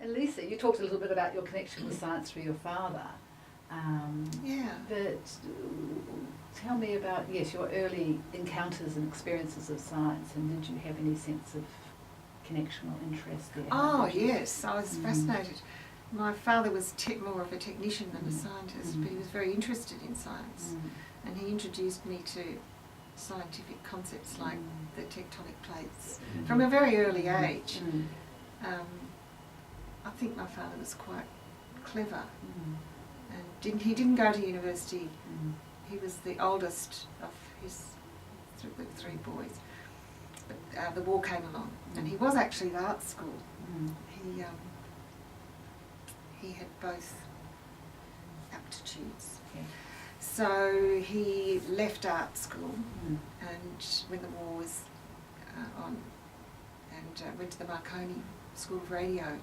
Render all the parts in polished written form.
And Lisa, you talked a little bit about your connection with science through your father. But tell me about, yes, your early encounters and experiences of science, and did you have any sense of connection or interest there? Oh yes, I was fascinated. My father was more of a technician than a scientist, but he was very interested in science, and he introduced me to scientific concepts like the tectonic plates from a very early age. I think my father was quite clever, and he didn't go to university. He was the oldest of his three boys. But the war came along, and he was actually at art school. He had both aptitudes. Yeah. So he left art school, and when the war was on, and went to the Marconi School of Radio,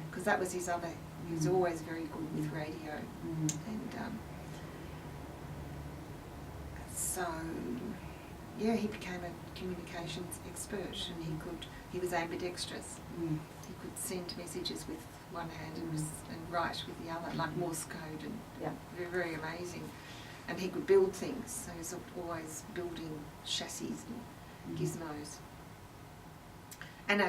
because that was his other. He was always very good with radio, and so yeah, he became a communications expert, and he was ambidextrous. He could send messages with one hand and write with the other, like Morse code, and very, very amazing. And he could build things, so he was always building chassis and gizmos. And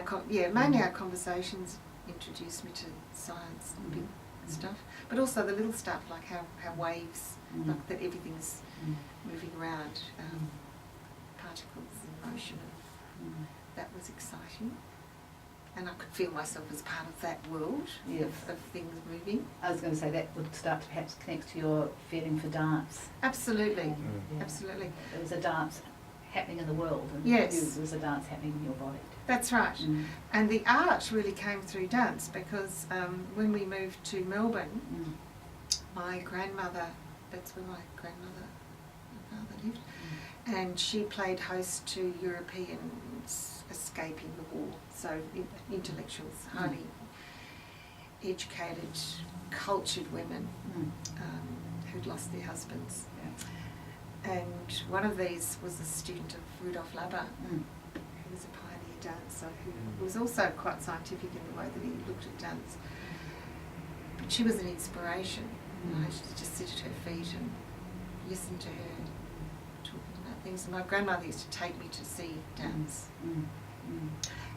mainly our conversations introduced me to science and big stuff, but also the little stuff like how waves, like that everything's moving around, particles in motion. That was exciting, and I could feel myself as part of that world of things moving. I was going to say that would start to perhaps connect to your feeling for dance. Absolutely, absolutely. There was a dance happening in the world, and there was a dance happening in your body. That's right. And the art really came through dance, because when we moved to Melbourne, my grandmother, that's where my grandmother and father lived, and she played host to Europeans escaping the war, so intellectuals, highly educated, cultured women who'd lost their husbands. And one of these was a student of Rudolf Labber, who was a pioneer dancer, who was also quite scientific in the way that he looked at dance. But she was an inspiration. I used to just sit at her feet and listen to her talking about things. And my grandmother used to take me to see dance.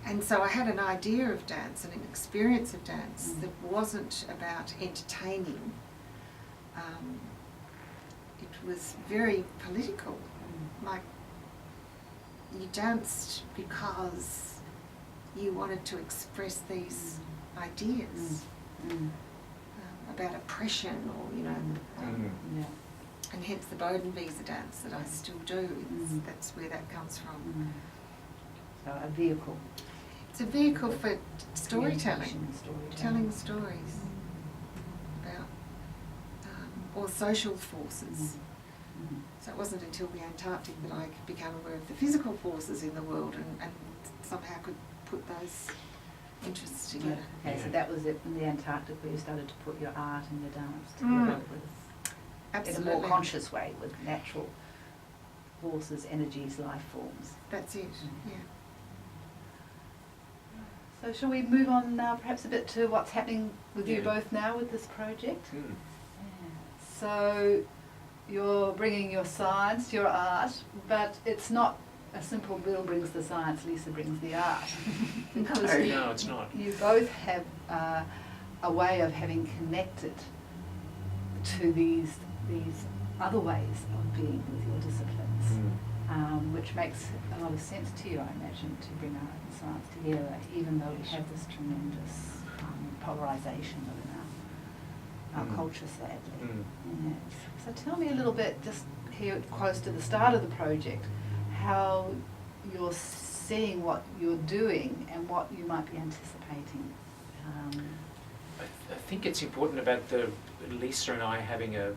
And so I had an idea of dance and an experience of dance that wasn't about entertaining. It was very political. Like, you danced because you wanted to express these ideas about oppression, or and hence the Bodenwiese dance that I still do. That's where that comes from. So a vehicle. It's a vehicle for storytelling, telling stories about or social forces. So it wasn't until the Antarctic that I became aware of the physical forces in the world, and somehow could put those interests together. Okay, so that was it in the Antarctic where you started to put your art and your dance together Absolutely. in a more conscious way with natural forces, energies, life forms. That's it, So shall we move on now perhaps a bit to what's happening with you both now with this project? So you're bringing your science, your art, but it's not a simple Bill brings the science, Lisa brings the art. Because No, it's not. You both have a way of having connected to these other ways of being with your disciplines, which makes a lot of sense to you, I imagine, to bring art and science together, even though we have this tremendous polarisation within our culture, sadly. Yes. So tell me a little bit, just here close to the start of the project, how you're seeing what you're doing and what you might be anticipating. I think it's important about Lisa and I having an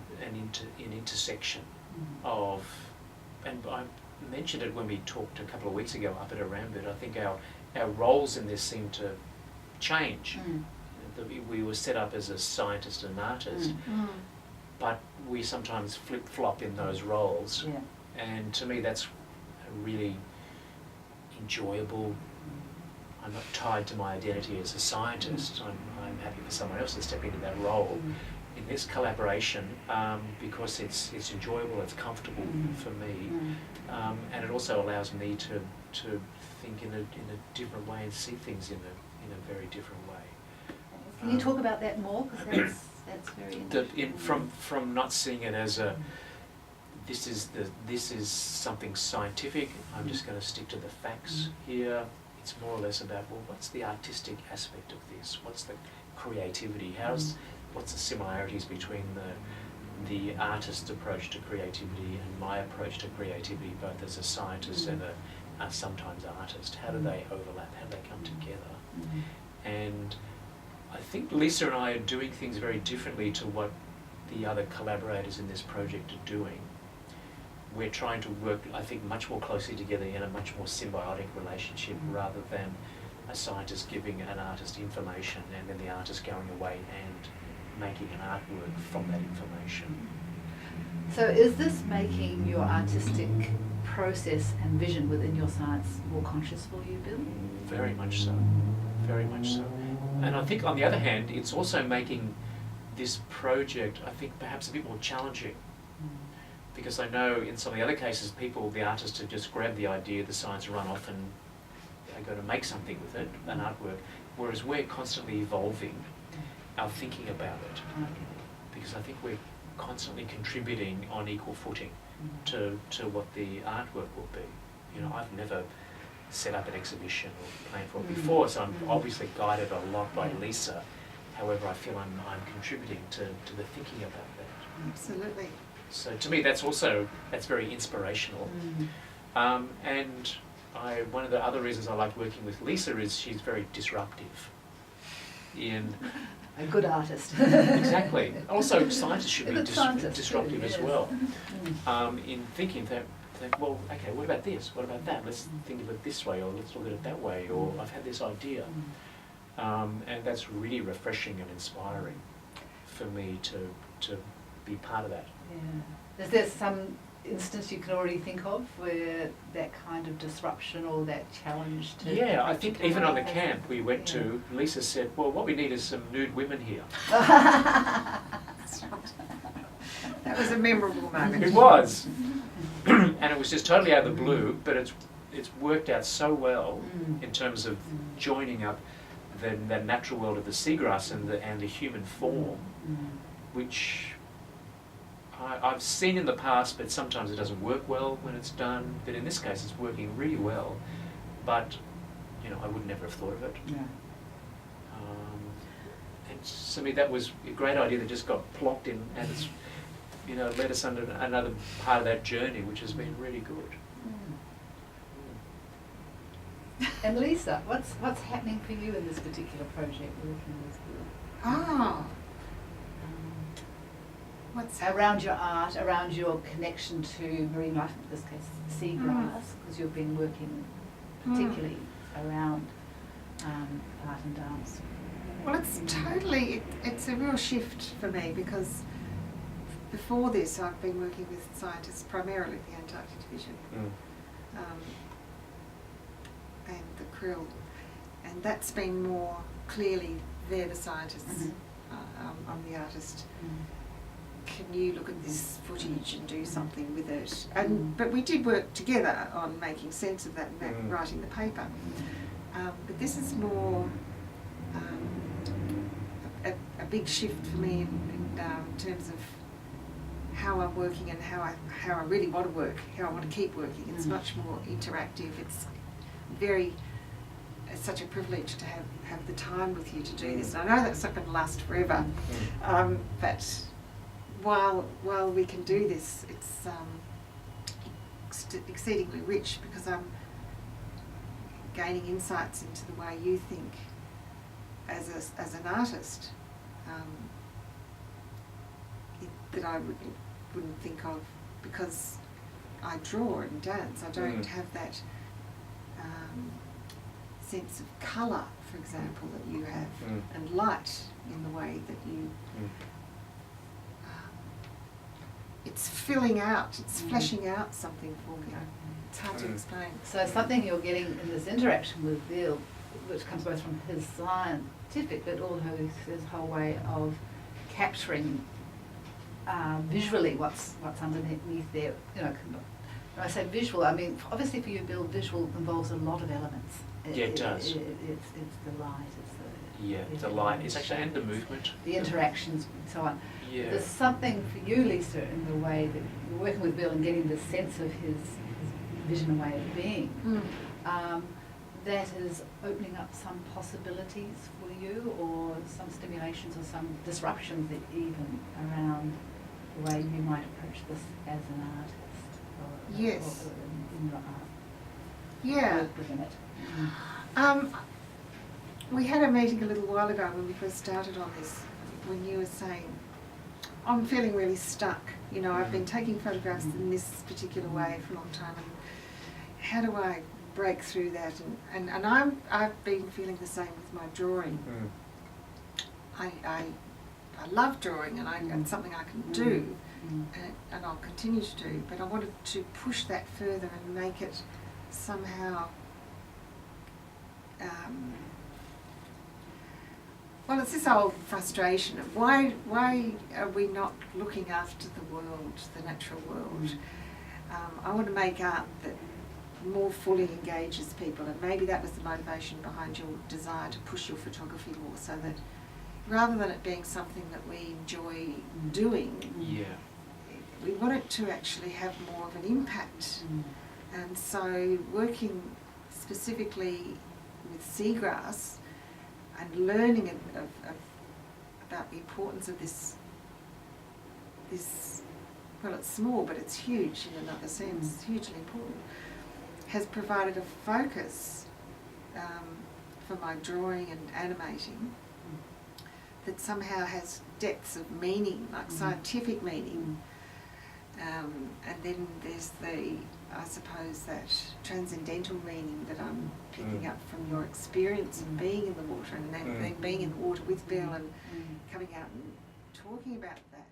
intersection of, and I mentioned it when we talked a couple of weeks ago up at Arambit. I think our roles in this seem to change. We were set up as a scientist and an artist, but we sometimes flip-flop in those roles. And to me that's really enjoyable. I'm not tied to my identity as a scientist. I'm happy for someone else to step into that role. In this collaboration, because it's enjoyable, it's comfortable for me, and it also allows me to think in a different way and see things in a very different way. Can you talk about that more? Because that's very interesting. From not seeing it as a this is something scientific. I'm just going to stick to the facts here. It's more or less about, well, what's the artistic aspect of this? What's the creativity? What's the similarities between the artist's approach to creativity and my approach to creativity, both as a scientist and a sometimes artist? How do they overlap? How do they come together? And I think Lisa and I are doing things very differently to what the other collaborators in this project are doing. We're trying to work, I think, much more closely together in a much more symbiotic relationship rather than a scientist giving an artist information and then the artist going away and making an artwork from that information. So is this making your artistic process and vision within your science more conscious for you, Bill? Very much so. Very much so. And I think on the other hand, it's also making this project, I think, perhaps a bit more challenging. Because I know in some of the other cases, the artists have just grabbed the idea, the science run off and they're going to make something with it, an artwork. Whereas we're constantly evolving our thinking about it. Because I think we're constantly contributing on equal footing to what the artwork will be. You know, I've never set up an exhibition or planned for it before, so I'm obviously guided a lot by Lisa. However, I feel I'm contributing to the thinking about that. Absolutely. So to me, that's very inspirational. And one of the other reasons I like working with Lisa is she's very disruptive. A good artist. Exactly. Also, scientists should be disruptive yes. as well. In thinking that, well, okay, what about this? What about that? Let's think of it this way, or let's look at it that way, or I've had this idea. And that's really refreshing and inspiring for me to be part of that. Yeah. Is there some instance you can already think of where that kind of disruption or that challenge to... Yeah, I think even on the camp we went to, Lisa said, well, what we need is some nude women here. That was a memorable moment. It was. And it was just totally out of the blue, but it's worked out so well in terms of joining up the natural world of the seagrass and the human form, which I've seen in the past, but sometimes it doesn't work well when it's done. But in this case, it's working really well. But you know, I would never have thought of it. Yeah. And to me, that was a great idea that just got plonked in, and it's led us under another part of that journey, which has been really good. And Lisa, what's happening for you in this particular project working with Bill? Ah. What's around your art, around your connection to marine life, in this case seagrass, because you've been working particularly around art and dance. Well, it's a real shift for me, because before this I've been working with scientists primarily at the Antarctic Division and the krill, and that's been more clearly they're the scientists, I'm the artist. Can you look at this footage and do something with it? But we did work together on making sense of that and writing the paper. But this is more a big shift for me in terms of how I'm working and how I really want to work, how I want to keep working. It's much more interactive. It's such a privilege to have the time with you to do this. And I know that's not going to last forever, but while we can do this, it's exceedingly rich, because I'm gaining insights into the way you think as an artist that I wouldn't think of, because I draw and dance. I don't have that sense of colour, for example, that you have, and light in the way that you... it's filling out, it's fleshing out something for me. It's hard to explain. So something you're getting in this interaction with Bill which comes both from his scientific, but also his whole way of capturing visually what's underneath there. You know, when I say visual, I mean obviously for you, Bill, visual involves a lot of elements. Yeah, it does. It's the light, The light. It's actually, and the movement. the interactions and so on. Yeah. There's something for you, Lisa, in the way that you're working with Bill and getting the sense of his vision and way of being. That is opening up some possibilities for you, or some stimulations or some disruptions that even around the way you might approach this as an artist. Yes. Or in your art. Yeah. Work within it. We had a meeting a little while ago when we first started on this, when you were saying, I'm feeling really stuck. You know, I've been taking photographs in this particular way for a long time, and how do I break through that? And I've been feeling the same with my drawing. I love drawing, and it's something I can do, and I'll continue to do, but I wanted to push that further and make it somehow well, it's this old frustration of why are we not looking after the world, the natural world? I want to make art that more fully engages people, and maybe that was the motivation behind your desire to push your photography more, so that rather than it being something that we enjoy doing, we want it to actually have more of an impact. And so working specifically with seagrass and learning about the importance of this, well, it's small, but it's huge in another sense, hugely important, has provided a focus for my drawing and animating that somehow has depths of meaning, like scientific meaning. And then there's I suppose, that transcendental meaning that I'm picking up from your experience of being in the water, and then being in the water with Bill and coming out and talking about that.